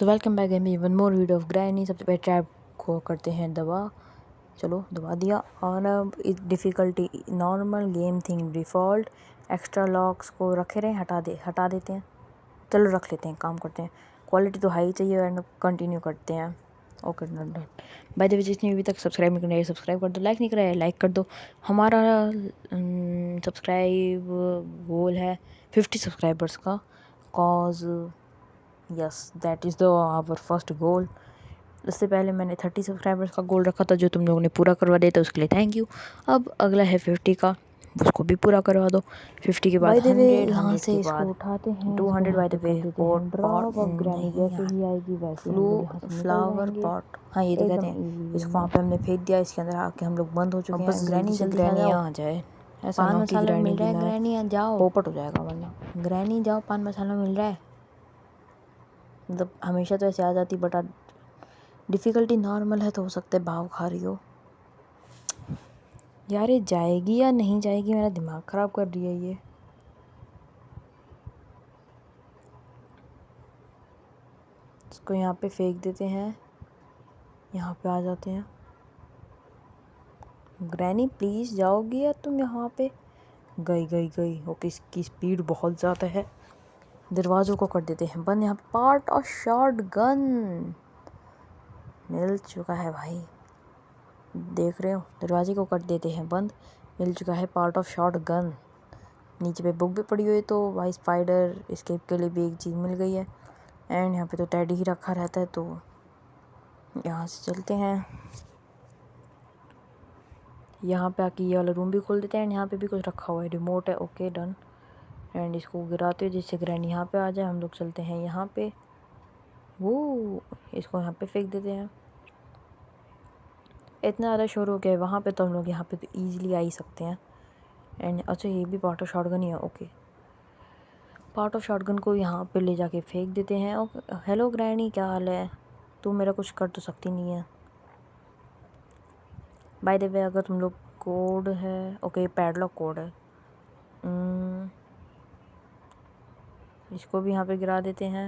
So welcome back Amy one more video of Granny. सबसे पहले trap को करते हैं दबा। चलो दबा दिया। और अब difficulty normal game thing default extra locks को रखे रहें, हटा देते हैं। चलो रख लेते हैं, काम करते हैं। क्वालिटी तो हाई चाहिए एंड कंटिन्यू करते हैं। Okay done. By the way जिसने अभी तक सब्सक्राइब नहीं किया सब्सक्राइब कर दो, लाइक नहीं कराया लाइक कर दो। हमारा सब्सक्राइब गोल है 50 सब्सक्राइबर्स का। Cause yes that is the our first goal. इससे पहले मैंने 30 सब्सक्राइबर्स का गोल रखा था जो तुम लोगों ने पूरा करवा दिया था, उसके लिए थैंक यू। अब अगला है 50 का, उसको भी पूरा करवा दो। 50 के बाद 100, यहाँ 100 से के इसको बाद उठाते हैं, 200 by the way pot drop. अब ग्रैनी नहीं जैसे यार, ही आएगी वैसे हम लोग यहाँ से निकल फ्लावर जाएंगे। पॉट, हाँ ये तो कहते एकदम हैं। इजी इसको वहाँ पे हमने फेंक दिया, इसके अंदर आके हम लोग बंद हो चुके हैं। ग्रैनी जल्दी आ जाओ, आ जाए। ऐसा पान ना कि मसाला ग्रैनी मिल रहा है, बिना ग्रैनी आ जाओ। पोपट हो जाएगा वरना। ग्रैनी जाओ, पान मसाला मिल रहा है। मतलब हमेशा तो ऐसे आ जाती, बट डिफ़िकल्टी नॉर्मल है तो हो सकता है भाव खा रही हो। यार ये जाएगी या नहीं जाएगी, मेरा दिमाग ख़राब कर रही है ये। इसको यहाँ पे फेंक देते हैं, यहाँ पे आ जाते हैं। ग्रैनी प्लीज़ जाओगी या तुम यहाँ पे? गई। ओके, इसकी स्पीड बहुत ज़्यादा है। दरवाज़ों को कर देते हैं बंद। यहाँ पे पार्ट ऑफ शॉट गन मिल चुका है भाई, देख रहे हो। दरवाजे को कर देते हैं बंद, मिल चुका है पार्ट ऑफ शॉट गन। नीचे पे बुक भी पड़ी हुई है, तो भाई स्पाइडर एस्केप के लिए भी एक चीज़ मिल गई है। एंड यहाँ पे तो टेडी ही रखा रहता है, तो यहाँ से चलते हैं। यहाँ पे आके ये वाला रूम भी खोल देते हैं। एंड यहाँ पे भी कुछ रखा हुआ है, रिमोट है। Okay done. एंड इसको गिराते हैं जिससे ग्रैनी यहाँ पे आ जाए। हम लोग चलते हैं यहाँ पे, वो इसको यहाँ पे फेंक देते हैं। इतना ज़्यादा शोर हो गया है वहाँ पे, तो हम लोग यहाँ पे तो ईजिली आ ही सकते हैं। एंड अच्छा ये भी पार्ट ऑफ शॉटगन ही है। ओके, पार्ट ऑफ शॉटगन को यहाँ पे ले जाके फेंक देते हैं। ओके, हेलो ग्रैनी क्या हाल है? तू मेरा कुछ कर तो सकती नहीं है। बाय द वे अगर तुम लोग कोड है, ओके पैडलॉक कोड है। इसको भी यहाँ पे गिरा देते हैं।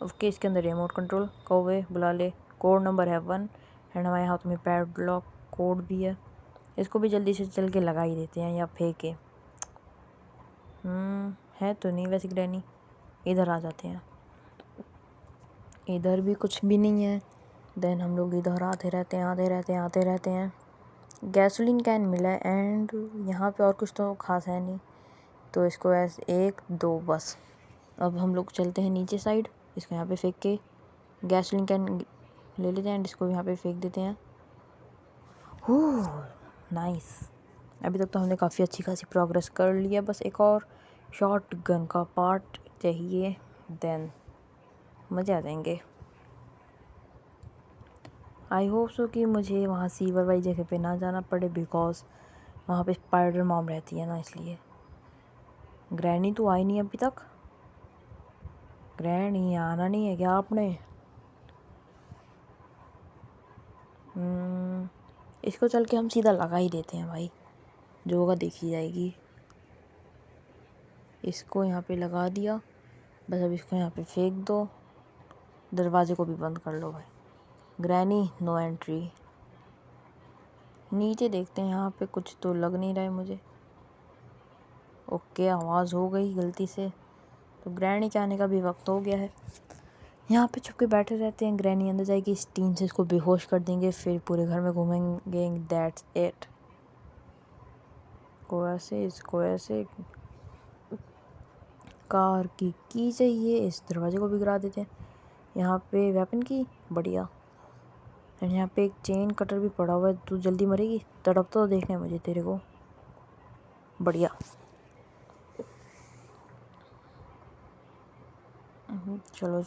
ओके, इसके अंदर रिमोट कंट्रोल कौवे बुला ले। कोड नंबर है 1 एंड हमारे हाथ में पैडलॉक कोड भी है। इसको भी जल्दी से चल के लगा ही देते हैं या फेंके। है तो नहीं वैसे ग्रैनी। इधर आ जाते हैं, इधर भी कुछ भी नहीं है। देन हम लोग इधर आते रहते हैं। गैसोलीन कैन मिला है एंड यहाँ पे और कुछ तो खास है नहीं, तो इसको ऐसे 1 2 बस। अब हम लोग चलते हैं नीचे साइड। इसको यहाँ पे फेंक के गैसोलीन कैन ले लेते हैं एंड इसको यहाँ पे फेंक देते हैं। नाइस। अभी तक तो हमने काफ़ी अच्छी खासी प्रोग्रेस कर लिया। बस एक और शॉट गन का पार्ट चाहिए, देन मज़े आ जाएंगे। आई होप सो कि मुझे वहाँ सीवर वाली जगह पे ना जाना पड़े, बिकॉज वहाँ पे स्पाइडर मॉम रहती है ना, इसलिए। ग्रैनी तो आई नहीं अभी तक। ग्रैनी आना नहीं है क्या आपने? इसको चल के हम सीधा लगा ही देते हैं भाई, जो होगा देखी जाएगी। इसको यहाँ पे लगा दिया, बस अब इसको यहाँ पे फेंक दो। दरवाजे को भी बंद कर लो भाई। Granny no entry. नीचे देखते हैं, यहाँ पे कुछ तो लग नहीं रहा है मुझे। ओके, आवाज़ हो गई गलती से, तो ग्रैनी के आने का भी वक्त हो गया है। यहाँ पे छुप के बैठे रहते हैं। ग्रैनी अंदर जाएगी, इस टीन से इसको बेहोश कर देंगे, फिर पूरे घर में घूमेंगे। That's it. इसको ऐसे कार की चाहिए। इस दरवाजे को भी गिरा देते हैं। यहाँ पे वेपन की बढ़िया। एंड यहाँ पे एक चेन कटर भी पड़ा हुआ है। तू जल्दी मरेगी, तड़प तो देखना है मुझे तेरे को। बढ़िया। चलो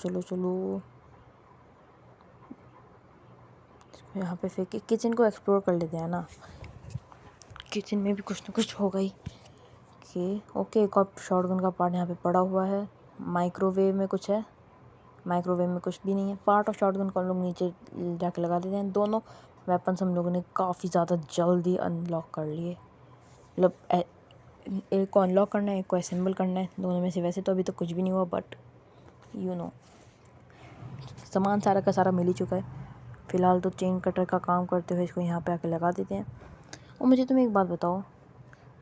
यहाँ पे फेंक के किचन को एक्सप्लोर कर लेते हैं ना। किचन में भी कुछ ना कुछ होगा ही। ओके, एक और शॉटगन का पार्ट यहाँ पे पड़ा हुआ है। माइक्रोवेव में कुछ है, माइक्रोवेव में कुछ भी नहीं है। पार्ट ऑफ शॉटगन को हम लोग नीचे जाके लगा देते हैं। दोनों वेपन्स हम लोगों ने काफ़ी ज़्यादा जल्दी अनलॉक कर लिए। मतलब एक को अनलॉक करना है, एक को असेंबल करना है, दोनों में से। वैसे तो अभी तो कुछ भी नहीं हुआ, बट यू नो। सामान सारा का सारा मिल ही चुका है। फ़िलहाल तो चेन कटर का काम करते हुए इसको यहाँ पे आके लगा देते हैं। और मुझे तुम एक बात बताओ,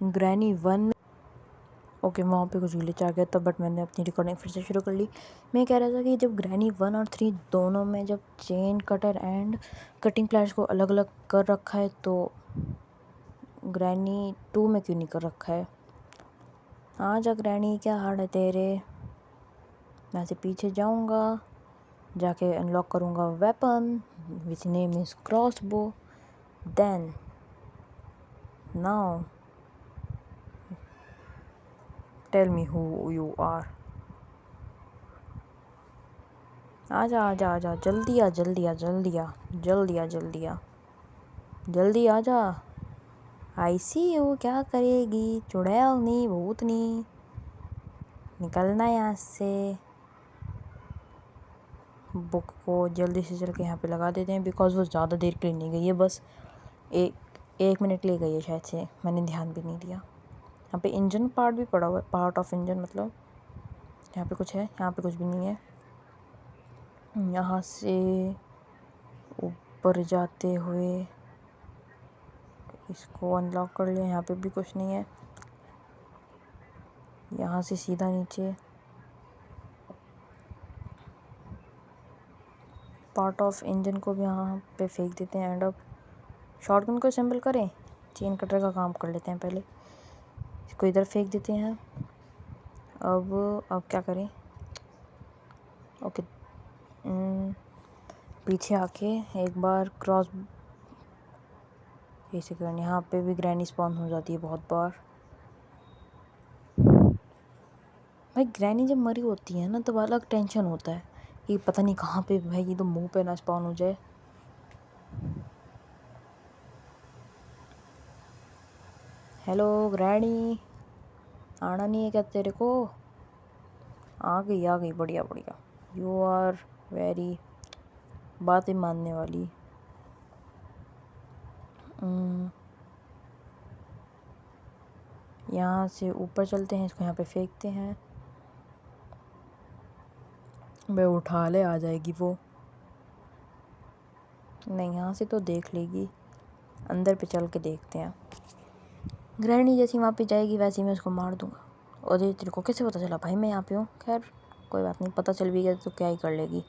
ग्रैनी 1 में ओके वहाँ पे कुछ ग्लिच आ गया था, बट मैंने अपनी रिकॉर्डिंग फिर से शुरू कर ली। मैं कह रहा था कि जब ग्रैनी 1 और 3 दोनों में जब chain cutter and cutting pliers को अलग अलग कर रखा है, तो ग्रैनी 2 में क्यों नहीं कर रखा है? आजा ग्रैनी, क्या हाल है तेरे? मैं से पीछे जाऊंगा, जाके अनलॉक करूंगा weapon which name is crossbow. Then now tell me who you are. आजा आजा आजा, जल्दी आ जल्दी आ जल्दी आ जल्दी आ जल्दी आ जल्दी आजा। आई सी यू, क्या करेगी? चुड़ैल नहीं, भूतनी, निकलना यहाँ से। बुक को जल्दी से चल के यहाँ पे लगा देते हैं, बिकॉज वो ज़्यादा देर के लिए नहीं गई है, बस एक मिनट ले गई है शायद से, मैंने ध्यान भी नहीं दिया। यहाँ पे इंजन पार्ट भी पड़ा हुआ है, पार्ट ऑफ इंजन मतलब। यहाँ पे कुछ है, यहाँ पे कुछ भी नहीं है। यहाँ से ऊपर जाते हुए इसको अनलॉक कर लिया, यहाँ पे भी कुछ नहीं है। यहाँ से सीधा नीचे पार्ट ऑफ इंजन को भी यहाँ पे फेंक देते हैं। एंड अब शॉटगन को असेंबल करें, चेन कटर का काम कर लेते हैं पहले। इसको इधर फेंक देते हैं। अब क्या करें? ओके, पीछे आके एक बार क्रॉस ऐसे करनी। यहाँ पे भी ग्रैनी स्पॉन हो जाती है बहुत बार। भाई ग्रैनी जब मरी होती है ना, तब अलग टेंशन होता है कि पता नहीं कहाँ पे भाई ये तो मुंह पे ना स्पॉन हो जाए। हेलो ग्रैनी, आना नहीं है क्या तेरे को? आ गई, बढ़िया बढ़िया। यू आर वेरी बातें मानने वाली। यहाँ से ऊपर चलते हैं, इसको यहाँ पे फेंकते हैं। मैं उठा ले, आ जाएगी वो? नहीं, यहाँ से तो देख लेगी। अंदर पे चल के देखते हैं। ग्रैनी जैसी वहाँ पे जाएगी वैसे ही मैं उसको मार दूंगा। और ये तेरे को कैसे पता चला भाई मैं यहाँ पे हूँ? खैर कोई बात नहीं, पता चल भी गया तो क्या ही कर लेगी।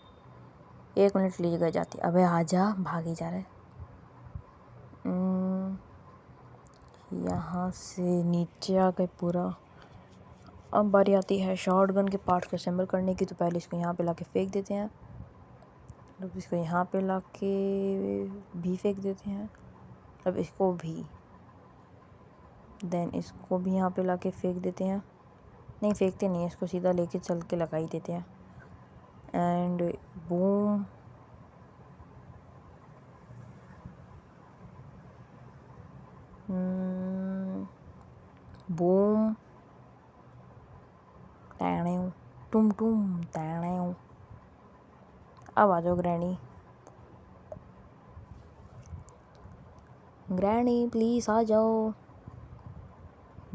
1 मिनट लीजिएगा जाती। अबे आजा, भागी जा रहा है। यहाँ से नीचे आ गए पूरा। अब बारी आती है शॉटगन के पार्ट को असेंबल करने की। तो पहले इसको यहाँ पे लाके फेंक देते हैं, अब इसको यहाँ पे लाके भी फेंक देते हैं, अब इसको भी। देन इसको भी यहाँ पे लाके फेंक देते हैं। नहीं फेंकते नहीं, इसको सीधा लेके चल के लगा ही देते हैं। एंड बूम, बूम, टैणेव, टुम टुम टैणेव। अब आ जाओ ग्रैनी। ग्रैनी प्लीज़ आ जाओ।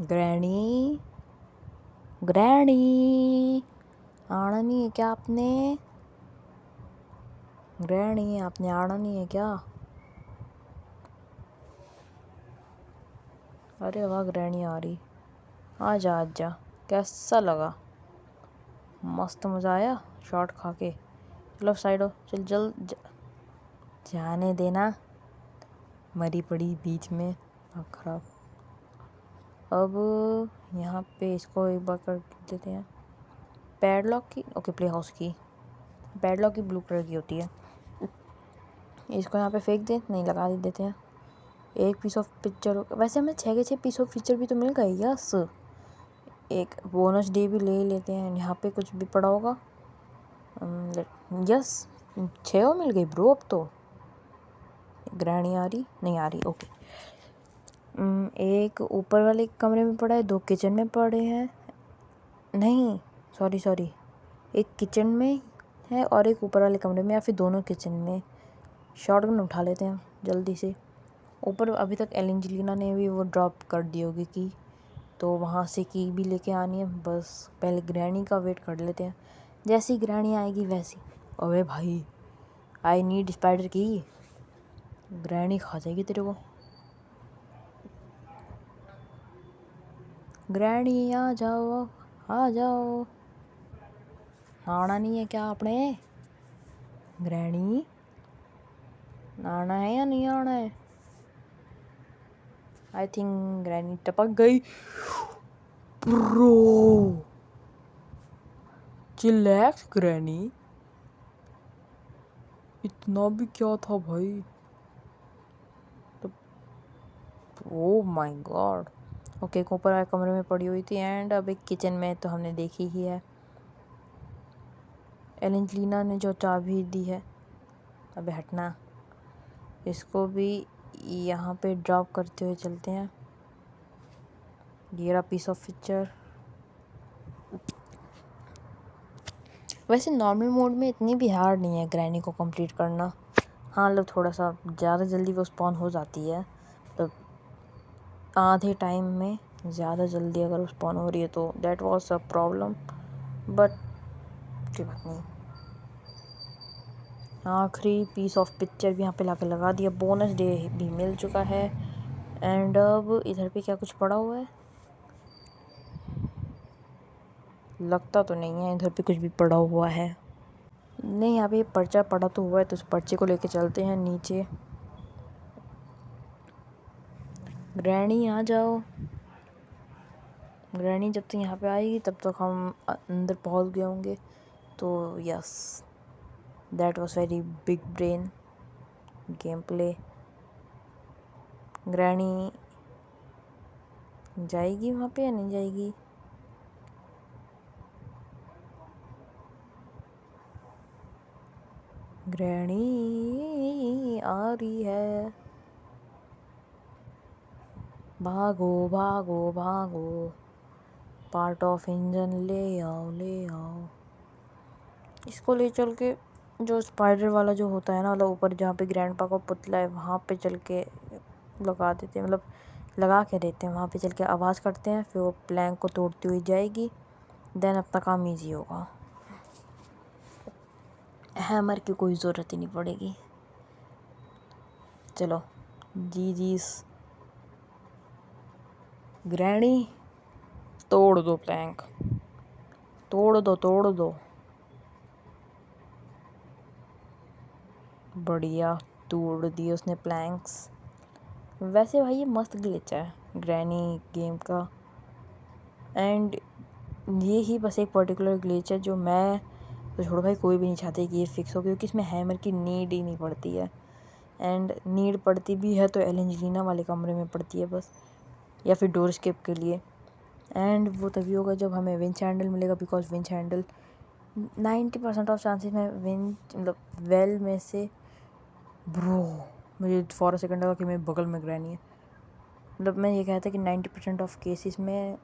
ग्रैनी, ग्रैनी, आना नहीं है क्या आपने? ग्रैनी आपने आना नहीं है क्या? अरे वाह ग्रैनी आ रही। आजा आजा, कैसा लगा? मस्त मज़ा आया शॉट खा के। चलो साइड हो, चल जाने देना, मरी पड़ी बीच में, खराब। अब यहाँ पे इसको एक बार कर देते हैं। पैडलॉक की, ओके प्ले हाउस की, पैडलॉक की ब्लू कलर की होती है। इसको यहाँ पे फेंक दे, नहीं लगा देते हैं। एक पीस ऑफ पिक्चर, वैसे हमें 6 के 6 पीस ऑफ पिक्चर भी तो मिल गए। यस, एक बोनस डे भी ले लेते हैं। यहाँ पे कुछ भी पड़ा होगा। यस, 6 मिल गई ब्रो। अब तो ग्रैनी आ रही नहीं आ रही? ओके, एक ऊपर वाले कमरे में पड़ा है, 2 किचन में पड़े हैं। नहीं सॉरी, एक किचन में है और एक ऊपर वाले कमरे में, या फिर दोनों किचन में। शॉटगन उठा लेते हैं जल्दी से। ऊपर अभी तक एंजेलिना ने भी वो ड्रॉप कर दी होगी की, तो वहाँ से की भी लेके आनी है। बस पहले ग्रैनी का वेट कर लेते हैं, जैसी ग्रैनी आएगी वैसी। अबे भाई आई नीड स्पाइडर की। ग्रैनी खा जाएगी तेरे को। ग्रैनी आ जाओ, आ जाओ। आना नहीं है क्या आपने? ग्रैनी आना है या नहीं आना है? आई थिंक ग्रैनी टपक गई। ब्रो चिलैक्स ग्रैनी, इतना भी क्या था भाई। तो ओ माय गॉड। ओके ऊपर वाले कमरे में पड़ी हुई थी एंड अब एक किचन में तो हमने देखी ही है। एलेंजलिना ने जो चाबी दी है, अबे हटना। इसको भी यहाँ पे ड्रॉप करते हुए चलते हैं। ये रहा पीस ऑफ पिक्चर। वैसे नॉर्मल मोड में इतनी भी हार्ड नहीं है ग्रैनी को कंप्लीट करना। हाँ मतलब थोड़ा सा ज़्यादा जल्दी वो स्पॉन हो जाती है, तो आधे टाइम में ज़्यादा जल्दी अगर वो स्पॉन हो रही है तो that was a problem, but कोई बात नहीं। आखिरी पीस ऑफ पिक्चर भी यहाँ पे लाके लगा दिया। बोनस डे भी मिल चुका है एंड अब इधर पे क्या कुछ पड़ा हुआ है? लगता तो नहीं है इधर पे कुछ भी पड़ा हुआ है। नहीं यहाँ पे पर्चा पड़ा तो हुआ है, तो उस पर्चे को लेके चलते हैं नीचे। ग्रैनी आ जाओ। ग्रैनी जब तक यहाँ पे आएगी तब तक हम अंदर पहुँच गए होंगे। तो yes, that was very big brain game play. Granny जाएगी वहाँ पे या नहीं जाएगी? ग्रैनी आ रही है। भागो भागो भागो, पार्ट ऑफ इंजन ले आओ ले आओ। इसको ले चल के जो स्पाइडर वाला जो होता है ना, मतलब ऊपर जहाँ पे ग्रैंडपा का पुतला है वहाँ पे चल के लगा देते हैं, मतलब लगा के देते हैं। वहाँ पे चल के आवाज़ करते हैं, फिर वो प्लैंक को तोड़ती हुई जाएगी। देन अपना काम ईजी होगा। हैमर की कोई ज़रूरत ही नहीं पड़ेगी। चलो जी ग्रैनी तोड़ दो प्लैंक, तोड़ दो तोड़ दो। बढ़िया तोड़ दिए उसने प्लैंक्स। वैसे भाई ये मस्त ग्लिच है ग्रैनी गेम का, एंड ये ही बस एक पर्टिकुलर ग्लिच है जो मैं तो छोड़ो भाई कोई भी नहीं चाहते कि ये फिक्स हो, क्योंकि इसमें हैमर की नीड ही नहीं पड़ती है। एंड नीड पड़ती भी है तो एलेंजलिना वाले कमरे में पड़ती है बस, या फिर डोर स्केप के लिए। एंड वो तभी होगा जब हमें विंच हैंडल मिलेगा, because winch handle 90% of chances में विंच मतलब वेल में से। ब्रो मुझे फॉर अ सेकंड लगा कि मेरे बगल में ग्रैनी है। मतलब मैं ये कहता कि 90% ऑफ केसेस में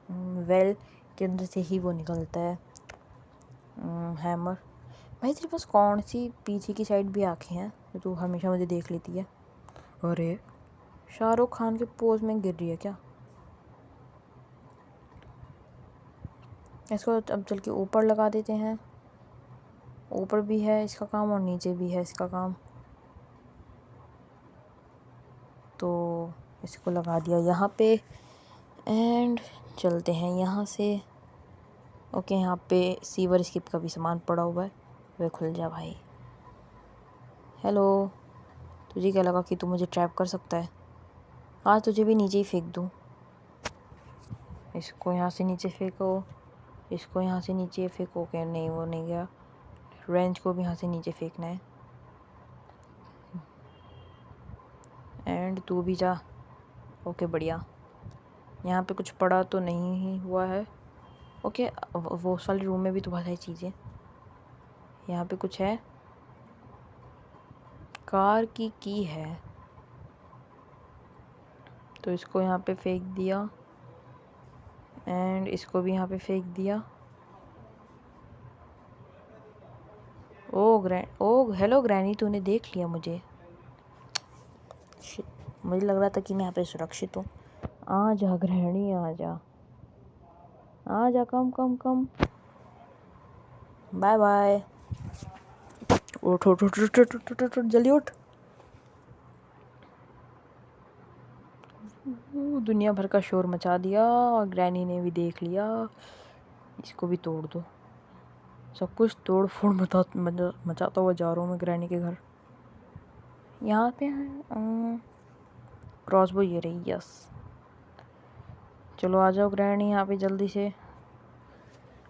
वेल के अंदर से ही वो निकलता है हैमर। भाई तेरे पास कौन सी पीछे की साइड भी आँखें हैं जो तू हमेशा मुझे देख लेती है? अरे शाहरुख खान के पोज में गिर रही है क्या? इसको अब चल के ऊपर लगा देते हैं। ऊपर भी है इसका काम और नीचे भी है इसका काम, तो इसको लगा दिया यहाँ पे एंड चलते हैं यहाँ से। ओके यहाँ पे सीवर स्किप का भी सामान पड़ा हुआ है, वे खुल जा भाई। हेलो, तुझे क्या लगा कि तू मुझे ट्रैप कर सकता है? आज तुझे भी नीचे ही फेंक दूँ। इसको यहाँ से नीचे फेंको, इसको यहाँ से नीचे फेंको। क्या नहीं वो नहीं गया। रेंज को भी यहाँ से नीचे फेंकना है एंड तू भी जा। ओके बढ़िया। यहाँ पे कुछ पड़ा तो नहीं ही हुआ है। ओके वो उस वाले रूम में भी तो बहुत सारी चीज़ें। यहाँ पे कुछ है, कार की है, तो इसको यहाँ पे फेंक दिया एंड इसको भी यहाँ पे फेंक दिया। ओ हेलो ग्रैनी, तूने देख लिया मुझे। मुझे लग रहा था कि मैं यहाँ पे सुरक्षित हूँ। आ जा ग्रैनी आ जा, आ जा, कम कम कम। Bye bye. उठ उठ उठ उठ उठ उठ उठ उठ जल्दी उठ। दुनिया भर का शोर मचा दिया और ग्रैनी ने भी देख लिया। इसको भी तोड़ दो। सब कुछ तोड़ फोड़ मचाता हुआ जा रहा हूँ मैं ग्रैनी के घर। यहाँ पे है क्रॉसबो, ये रही। यस, चलो आ जाओ ग्रैनी यहाँ पे जल्दी से।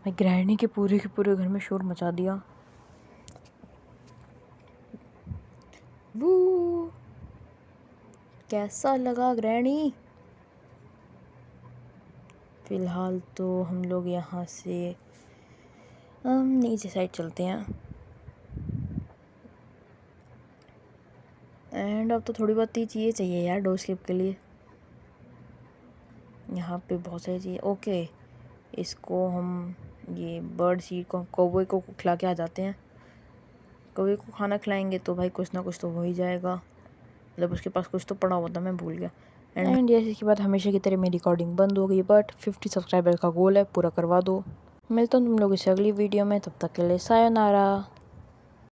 मैं ग्रैनी के पूरे घर में शोर मचा दिया। वो कैसा लगा ग्रैनी? फिलहाल तो हम लोग यहाँ से नीचे साइड चलते हैं। एंड अब तो थोड़ी बहुत ही चीज़ें चाहिए यार डोर स्लिप के लिए। यहाँ पे बहुत सारी चीज़ें। ओके, इसको हम ये बर्ड सीड को कौवे को खिला के आ जाते हैं। कौवे को खाना खिलाएंगे तो भाई कुछ ना कुछ तो हो ही जाएगा। मतलब उसके पास कुछ तो पड़ा हुआ था, मैं भूल गया। एंड ये इसके बाद हमेशा की तरह मेरी रिकॉर्डिंग बंद हो गई, बट 50 सब्सक्राइबर का गोल है, पूरा करवा दो। मिलता हूँ तुम लोगों से अगली वीडियो में, तब तक के लिए सायोनारा।